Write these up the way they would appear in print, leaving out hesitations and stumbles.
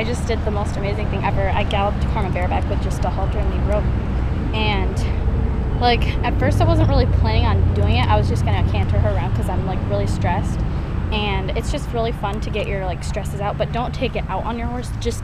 I just did the most amazing thing ever. I galloped Karma bareback with just a halter and lead rope. And like at first I wasn't really planning on doing it. I was just gonna canter her around because I'm like really stressed. And it's just really fun to get your like stresses out, but don't take it out on your horse. Just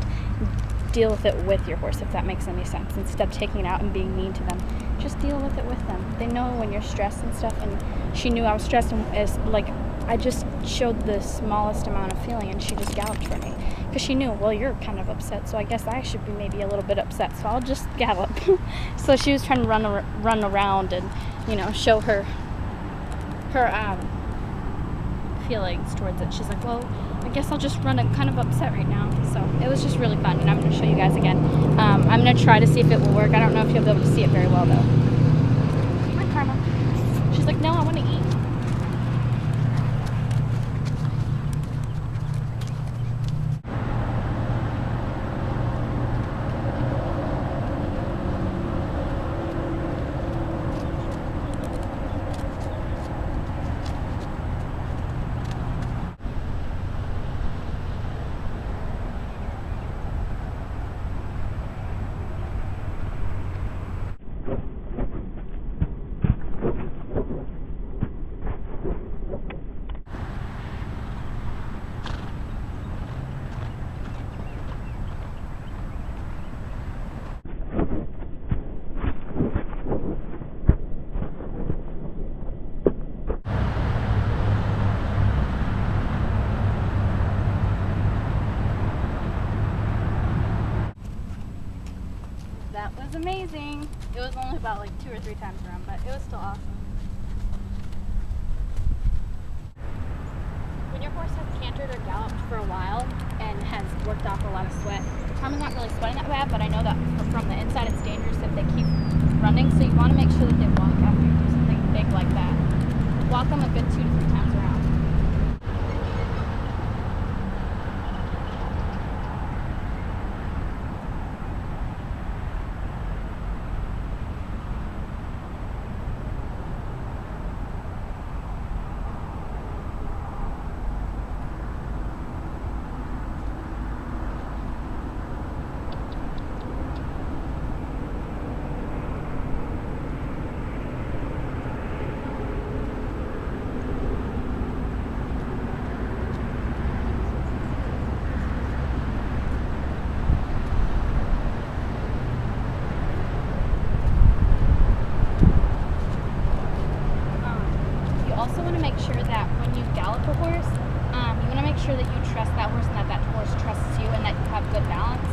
deal with it with your horse, if that makes any sense. Instead of taking it out and being mean to them, just deal with it with them. They know when you're stressed and stuff, and she knew I was stressed, and as like I just showed the smallest amount of feeling, and she just galloped for me because she knew, well, you're kind of upset, so I guess I should be maybe a little bit upset, so I'll just gallop. So she was trying to run around and, you know, show her feelings towards it. She's like, well, I guess I'll just run. I'm kind of upset right now. So it was just really fun, and I'm going to show you guys again. I'm going to try to see if it will work. I don't know if you'll be able to see it very well, though. Hi, Karma. She's like, no, I want to eat. That was amazing. It was only about like 2 or 3 times around, but it was still awesome. When your horse has cantered or galloped for a while and has worked off a lot of sweat, Karma's not really sweating that bad, but I know that from the inside it's dangerous if they keep running, so you want to make sure that they walk after you do something big like that. Walk them a good 2 to 3 times around. Also want to make sure that when you gallop a horse, you want to make sure that you trust that horse and that horse trusts you and that you have good balance.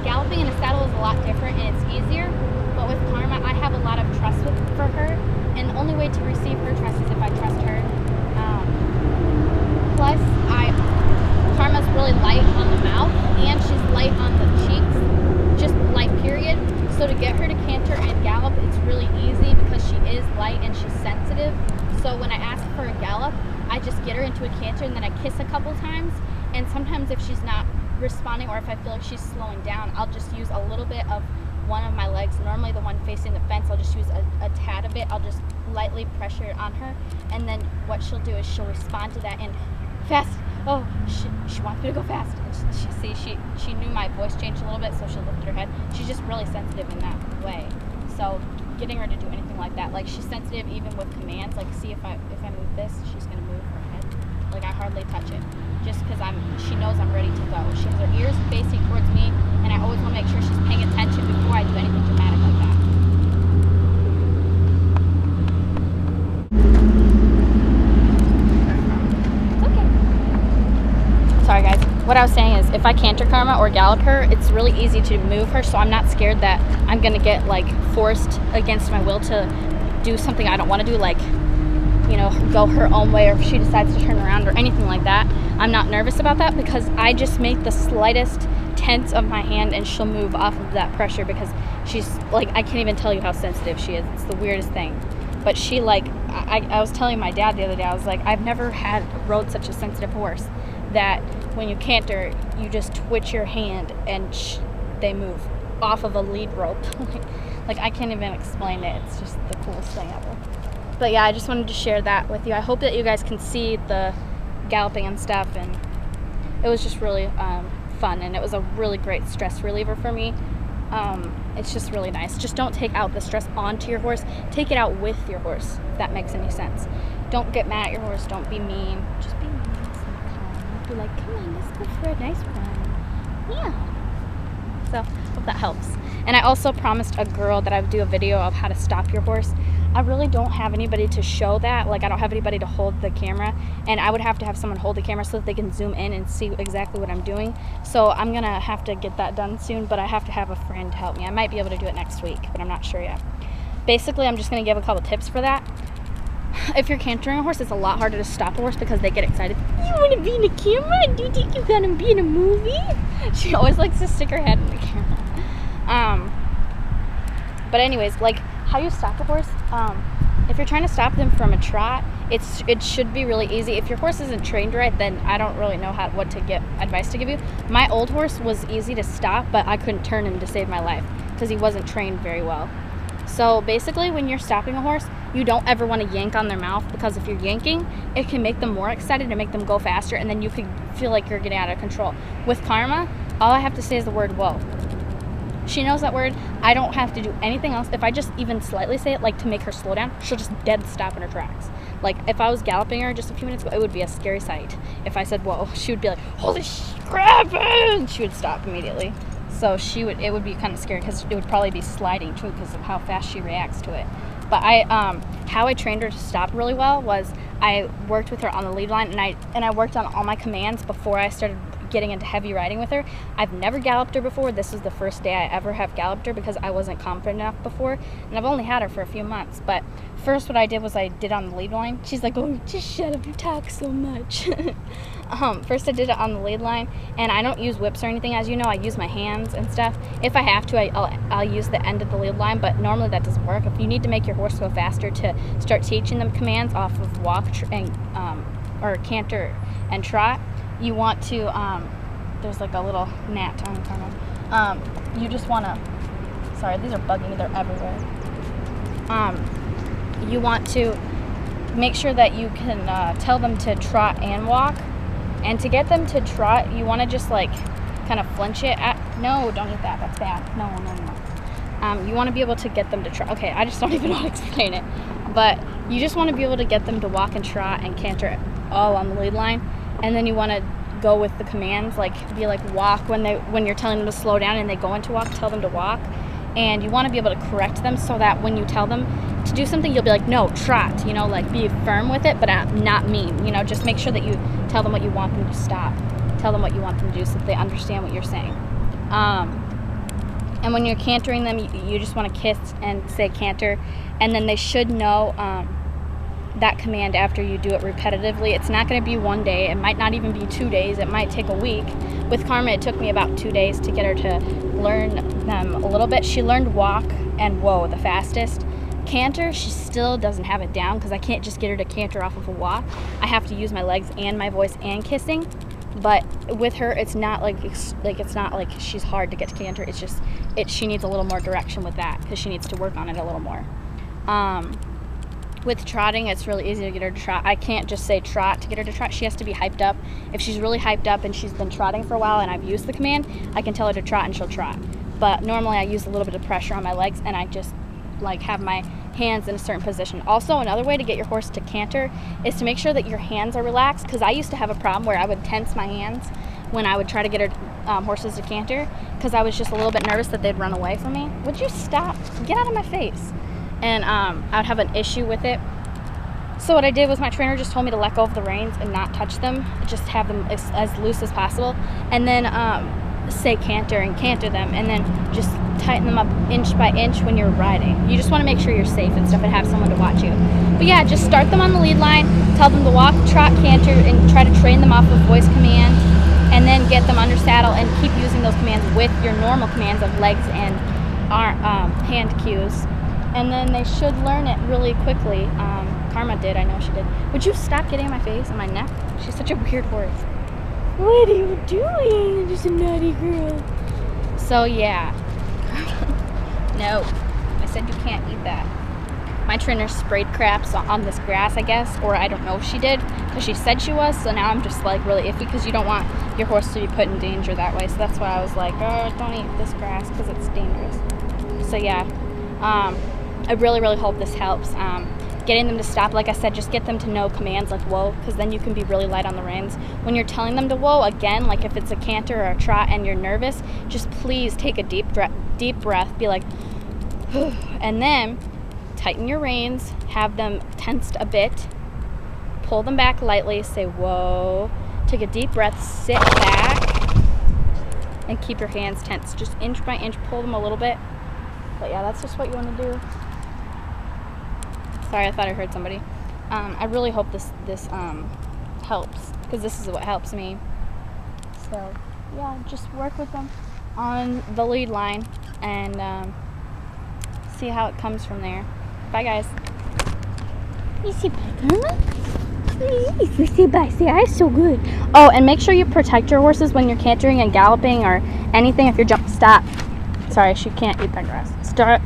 Galloping in a saddle is a lot different and it's easier, but with Karma, I have a lot of trust for her, and the only way to receive her trust is if I trust her. Plus, Karma's really light on the mouth and she's light on the cheeks, just light period. So to get her to canter and gallop, it's really easy because she is light and she's sensitive. So when I ask for a gallop, I just get her into a canter and then I kiss a couple times. And sometimes if she's not responding or if I feel like she's slowing down, I'll just use a little bit of one of my legs. Normally the one facing the fence, I'll just use a tad of it. I'll just lightly pressure it on her. And then what she'll do is she'll respond to that and fast. Oh, she wants me to go fast. And she knew my voice changed a little bit, so she'll lift her head. She's just really sensitive in that way. So getting her to do anything like that, like she's sensitive even with commands. Like, see if I move this, she's gonna move her head. Like I hardly touch it, just because she knows I'm ready to go. She has her ears facing towards me, and I always want to make sure she's paying attention before I do anything dramatic like that. Sorry guys, what I was saying is if I canter Karma or gallop her, it's really easy to move her, so I'm not scared that I'm gonna get like forced against my will to do something I don't want to do, like, you know, go her own way, or if she decides to turn around or anything like that. I'm not nervous about that because I just make the slightest tense of my hand and she'll move off of that pressure, because she's like, I can't even tell you how sensitive she is. It's the weirdest thing. But she, like, I was telling my dad the other day, I was like, I've never rode such a sensitive horse that when you canter, you just twitch your hand and they move off of a lead rope. Like, I can't even explain it. It's just the coolest thing ever. But yeah, I just wanted to share that with you. I hope that you guys can see the galloping and stuff, and it was just really fun, and it was a really great stress reliever for me. It's just really nice. Just don't take out the stress onto your horse. Take it out with your horse, if that makes any sense. Don't get mad at your horse. Don't be mean. Just be nice and calm. Be like, come on, let's go for a nice run. Yeah. So, hope that helps. And I also promised a girl that I would do a video of how to stop your horse. I really don't have anybody to show that. Like, I don't have anybody to hold the camera, and I would have to have someone hold the camera so that they can zoom in and see exactly what I'm doing. So I'm gonna have to get that done soon, but I have to have a friend to help me. I might be able to do it next week, but I'm not sure yet. Basically, I'm just gonna give a couple tips for that. If you're cantering a horse, it's a lot harder to stop a horse because they get excited. You want to be in the camera? Do you think you're gonna be in a movie? She always likes to stick her head in the camera. But anyways, like, how you stop a horse, if you're trying to stop them from a trot, it should be really easy. If your horse isn't trained right, then I don't really know what to get advice to give you. My old horse was easy to stop, but I couldn't turn him to save my life because he wasn't trained very well. So basically, when you're stopping a horse, you don't ever want to yank on their mouth, because if you're yanking, it can make them more excited and make them go faster, and then you could feel like you're getting out of control. With Karma, all I have to say is the word whoa. She knows that word. I don't have to do anything else. If I just even slightly say it, like to make her slow down, she'll just dead stop in her tracks. Like, if I was galloping her just a few minutes ago, it would be a scary sight. If I said whoa, she would be like, holy crap, and she would stop immediately. So it would be kind of scary, because it would probably be sliding too because of how fast she reacts to it. But how I trained her to stop really well was I worked with her on the lead line, and I worked on all my commands before I started getting into heavy riding with her. I've never galloped her before. This is the first day I ever have galloped her because I wasn't confident enough before, and I've only had her for a few months. But first, what I did was I did on the lead line. She's like, oh, just shut up, you talk so much. First I did it on the lead line, and I don't use whips or anything. As you know, I use my hands and stuff. If I have to, I'll use the end of the lead line, but normally that doesn't work. If you need to make your horse go faster to start teaching them commands off of walk or canter and trot, you want to, there's like a little gnat on the corner. You just want to, sorry, these are bugging me, they're everywhere. You want to make sure that you can tell them to trot and walk. And to get them to trot, you want to just like kind of flinch it no, don't eat that, that's bad. No. You want to be able to get them to trot. Okay, I just don't even know how to explain it. But you just want to be able to get them to walk and trot and canter all on the lead line. And then you want to go with the commands, like be like walk when you're telling them to slow down and they go into walk, tell them to walk. And you want to be able to correct them so that when you tell them to do something, you'll be like, no, trot, you know, like be firm with it, but not mean, you know, just make sure that you tell them what you want them to stop, tell them what you want them to do so that they understand what you're saying. And when you're cantering them, you just want to kiss and say canter, and then they should know that command after you do it repetitively. It's not going to be one day, it might not even be 2 days, it might take a week. With Karma, it took me about 2 days to get her to learn them a little bit. She learned walk and whoa the fastest. Canter, she still doesn't have it down because I can't just get her to canter off of a walk. I have to use my legs and my voice and kissing. But with her, it's not like it's not like she's hard to get to canter. It's just she needs a little more direction with that because she needs to work on it a little more. With trotting, it's really easy to get her to trot. I can't just say trot to get her to trot. She has to be hyped up. If she's really hyped up and she's been trotting for a while and I've used the command, I can tell her to trot and she'll trot. But normally I use a little bit of pressure on my legs and I just like have my hands in a certain position. Also, another way to get your horse to canter is to make sure that your hands are relaxed, because I used to have a problem where I would tense my hands when I would try to get her horses to canter because I was just a little bit nervous that they'd run away from me. Would you stop? Get out of my face. And I would have an issue with it. So what I did was my trainer just told me to let go of the reins and not touch them, just have them as loose as possible, and then say canter and canter them, and then just tighten them up inch by inch when you're riding. You just want to make sure you're safe and stuff and have someone to watch you. But yeah, just start them on the lead line, tell them to walk, trot, canter, and try to train them off of voice command, and then get them under saddle and keep using those commands with your normal commands of legs and hand cues. And then they should learn it really quickly. Karma did, I know she did. Would you stop getting in my face and my neck? She's such a weird horse. What are you doing? I'm just a naughty girl. So yeah. No, I said you can't eat that. my trainer sprayed craps on this grass, I guess, or I don't know if she did, because she said she was. So now I'm just like really iffy, because you don't want your horse to be put in danger that way. So that's why I was like, oh, don't eat this grass because it's dangerous. So yeah, I really hope this helps. Getting them to stop, like I said, just get them to know commands like whoa, because then you can be really light on the reins. When you're telling them to whoa, again, like if it's a canter or a trot and you're nervous, just please take a deep breath, be like, and then tighten your reins, have them tensed a bit, pull them back lightly, say whoa, take a deep breath, sit back, and keep your hands tense. Just inch by inch, pull them a little bit. But yeah, that's just what you want to do. Sorry, I thought I heard somebody. I really hope this helps, because this is what helps me. So yeah, just work with them on the lead line and see how it comes from there. Bye guys. You see bye. See, I'm so good. Oh, and make sure you protect your horses when you're cantering and galloping or anything. If you're stop. Sorry, she can't eat that grass. Stop.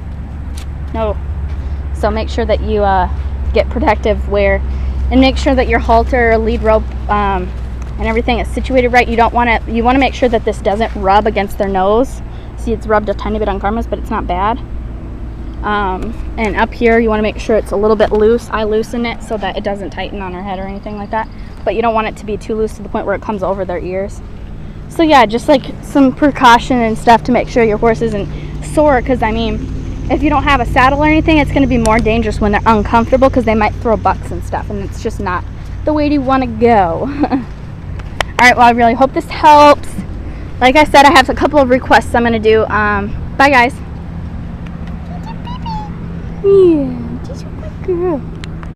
No. So make sure that you get protective and make sure that your halter, lead rope, and everything is situated right. You want to make sure that this doesn't rub against their nose. See, it's rubbed a tiny bit on Karma's, but it's not bad. And up here, you want to make sure it's a little bit loose. I loosen it so that it doesn't tighten on her head or anything like that. But you don't want it to be too loose to the point where it comes over their ears. So yeah, just like some precaution and stuff to make sure your horse isn't sore, because I mean, if you don't have a saddle or anything, it's going to be more dangerous when they're uncomfortable, because they might throw bucks and stuff, and it's just not the way you want to go. Alright, well, I really hope this helps. Like I said, I have a couple of requests I'm going to do. Bye guys. Yeah, just a good girl.